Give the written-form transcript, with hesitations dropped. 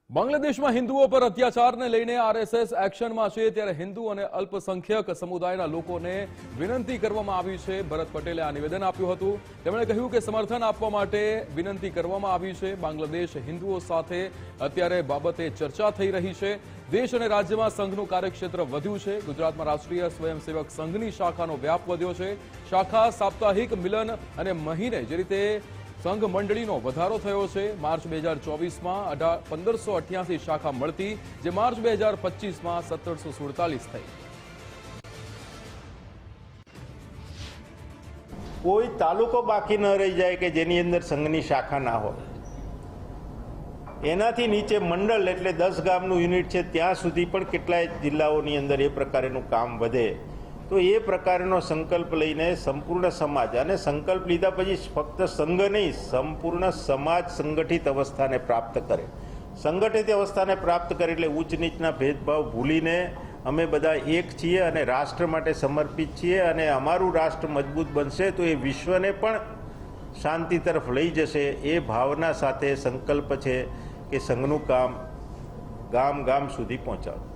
બાંગ્લાદેશમાં હિન્દુઓ પર અત્યાચારને લઈને આરએસએસ એક્શનમાં છે, ત્યારે હિન્દુ અને અલ્પસંખ્યક સમુદાયના લોકોને વિનંતી કરવામાં આવી છે। ભરત પટેલે આ નિવેદન આપ્યું હતું। તેમણે કહ્યું કે સમર્થન આપવા માટે વિનંતી કરવામાં આવી છે। બાંગ્લાદેશ હિન્દુઓ સાથે અત્યારે બાબતે ચર્ચા થઈ રહી છે। દેશ અને રાજ્યમાં સંઘનું કાર્યક્ષેત્ર વધ્યું છે। ગુજરાતમાં રાષ્ટ્રીય સ્વયંસેવક સંઘની શાખાનો વ્યાપ વધ્યો છે। શાખા, સાપ્તાહિક, મિલન અને મહિને જે રીતે સંઘ મંડળીનો વધારો થયો છે। માર્ચ 2024માં 1588 શાખા મળતી, જે માર્ચ 2025માં 1747 થઈ। કોઈ તાલુકો બાકી ન રહી જાય કે જેની અંદર સંઘની શાખા ના હોય। એનાથી નીચે મંડળ એટલે 10 ગામનું યુનિટ છે, ત્યાં સુધી પણ કેટલાય જિલ્લાઓની અંદર એ પ્રકારનું કામ વધે। તો એ પ્રકારનો સંકલ્પ લઈને સંપૂર્ણ સમાજ, અને સંકલ્પ લીધા પછી ફક્ત સંઘ નહીં, સંપૂર્ણ સમાજ સંગઠિત અવસ્થાને પ્રાપ્ત કરે। સંગઠિત અવસ્થાને પ્રાપ્ત કરે એટલે ઉચ્ચ નીચના ભેદભાવ ભૂલીને અમે બધા એક છીએ અને રાષ્ટ્ર માટે સમર્પિત છીએ, અને અમારું રાષ્ટ્ર મજબૂત બનશે તો એ વિશ્વને પણ શાંતિ તરફ લઈ જશે। એ ભાવના સાથે સંકલ્પ છે કે સંઘનું કામ ગામ ગામ સુધી પહોંચાડવું।